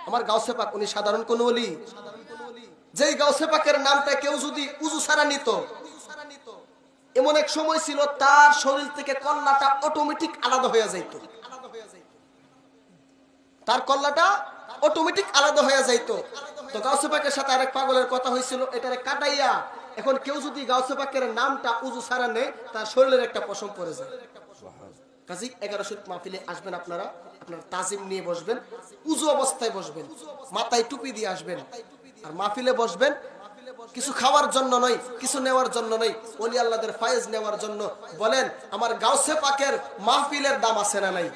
আমার গাউসে পাক উনি সাধারণ কোন ওলি? যেই গাউসে পাকের নামটা কেউ যদি উজু ছাড়া নিত, এমন এক সময় ছিল তার শরীর থেকে কল্লাটা অটোমেটিক আলাদা হয়ে যাইত। তার কল্লাটা অটোমেটিক আলাদা হয়ে যাইত। তো গাউসে পাকের সাথে আরেক পাগলের কথা হয়েছিল, এটারে কাটাইয়া এখন কেউ যদি গাউসে পাকের নামটা উজু ছাড়া নেয়, তার শরীরের একটা পশম পড়ে যায়। কাজী 11 শরীফ মাহফিলে আসবেন আপনারা, আপনার তাজিম নিয়ে বসবেন, উজু অবস্থায় বসবেন, মাথায় টুপি দিয়ে আসবেন। আর মাহফিলে বসবেন কিছু খাওয়ার জন্য নয়, কিছু নেওয়ার জন্য নয়, ওলি আল্লাহদের ফায়েজ নেওয়ার জন্য। বলেন আমার গাউসে পাকের মাহফিলের দাম আছে না নাই?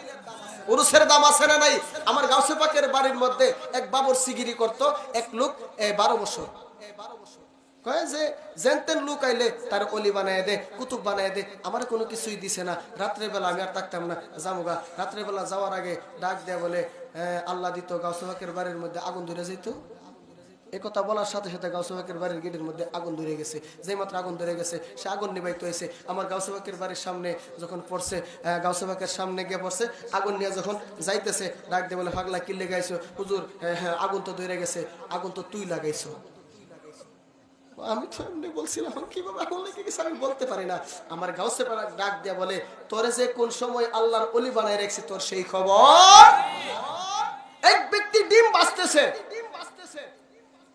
উরুসের দাম আছে না নাই? আমার গাউসে পাকের বাড়ির মধ্যে এক বাবর সিগিরি করত এক লোক 12 বছর। কয় যে জেনতেন লোক আইলে তার অলি বানায় দে, কুতুব বানায় দে, আমার কোনো কিছুই দিছে না। রাত্রেবেলা আমি আর থাকতাম না, জামুগা। রাত্রেবেলা যাওয়ার আগে ডাক দেয়া বলে আল্লাহ দিত, গাউসে পাকের বাড়ির মধ্যে আগুন ধরে যেত। একথা বলার সাথে সাথে গাউসে পাকের বাড়ির গেটের মধ্যে আগুন ধরে গেছে। যেই মাত্র আগুন ধরে গেছে, সে আগুন নিবাইতে হয়েছে। আমার গাউসে পাকের বাড়ির সামনে যখন পড়ছে, গাউসে পাকের সামনে গিয়ে পড়ছে, আগুন নিয়ে যখন যাইতেছে, ডাক দিয়ে বলে পাগলা কি লাগাইছো? হুজুর হ্যাঁ আগুন তো ধরে গেছে। আগুন তো তুই লাগাইছো। আমি তো এমনি বলছিলাম, কিভাবে আগুন লেগে গেছে আমি বলতে পারি না। আমার গাউসে পাক ডাক দিয়া বলে, তোরে যে কোন সময় আল্লাহর ওলি বানায় রাখছি তোর সেই খবর? এক ব্যক্তি ডিম বাঁচতেছে।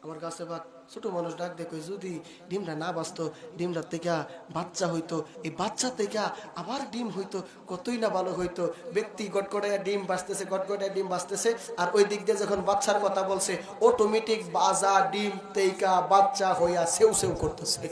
আমার গাছে পাক ছোট মানুষ ডাক দেখো, যদি ডিমটা না বাঁচতো, ডিমটা থেকে বাচ্চা হইতো, এই বাচ্চা থেকে আবার ডিম হইতো, কতই না ভালো হইতো। ব্যক্তি গটগটায় ডিম বাঁচতেছে, গটগটায় ডিম বাঁচতেছে, আর ওই দিক দিয়ে যখন বাচ্চার কথা বলছে, অটোমেটিক বাজা ডিম থেকে বাচ্চা হইয়া সেউ সেউ করতেছে।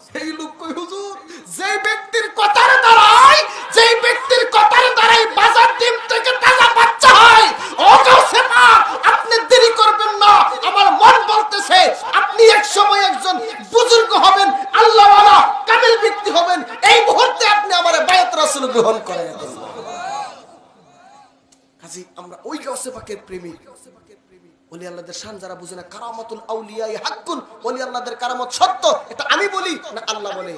সেই লোক কই হুজুর, যেই ব্যক্তির কথার দ্বারাই, যেই ব্যক্তির কথার দ্বারাই বাজার ডিম থেকে তাজা বাচ্চা হয়, ও গাউসে পাক আপনি দেরি করবেন না। আমার মন বলতেছে আপনি এক সময় একজন বুজুর্গ হবেন, আল্লাহওয়ালা কামিল ব্যক্তি হবেন। এই মুহূর্তে আপনি আমার বায়াত রাসূল গ্রহণ করেন। কাজী আমরা ওই গাউসে পাকের প্রেমিক। ওলি আল্লাহদের শান যারা বুঝে না, কারামাতুল আউলিয়া হাক্কুন, ওলি আল্লাহদের কারামত সত্য। এটা আমি বলি না আল্লাহ বলে?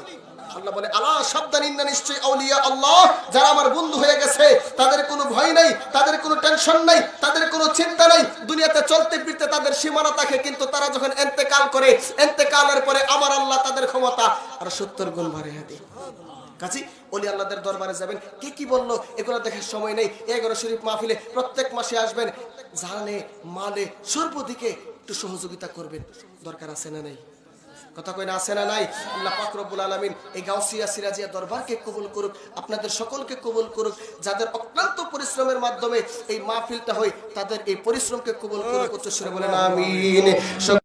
আল্লাহ বলে আলা সাবধান, ইন্না নিশ্চয় আউলিয়া আল্লাহ, যারা আমার বন্ধু হয়ে গেছে তাদের কোনো ভয় নাই, তাদের কোনো টেনশন নাই, তাদের কোনো চিন্তা নাই। দুনিয়াতে চলতে ফিরতে তাদের সীমানা থাকে, কিন্তু তারা যখন ইন্তেকাল করে, ইন্তেকালের পরে আমার আল্লাহ তাদের ক্ষমতা আর 70 গুণ বাড়িয়ে দেয়। কাজী ওলি আল্লাহদের দরবারে যাবেন। কে কি বললো এগুলো দেখার সময় নেই। 11 শরীফ মাহফিলে প্রত্যেক মাসে আসবেন, জানে মালে সর্বদিকে একটু সহযোগিতা করবেন। দরকার আছে না নাই? কথা কই না, আছে না নাই? আল্লাহ পাক রব্বুল আলামিন এই গাউসিয়া সিরাজিয়া দরবারকে কবুল করুক, আপনাদের সকলকে কবুল করুক। যাদের অক্লান্ত পরিশ্রমের মাধ্যমে এই মাহফিলটা হয়, তাদের এই পরিশ্রমকে কবুল করুক। উচ্চ সুরে বলেন আমিন।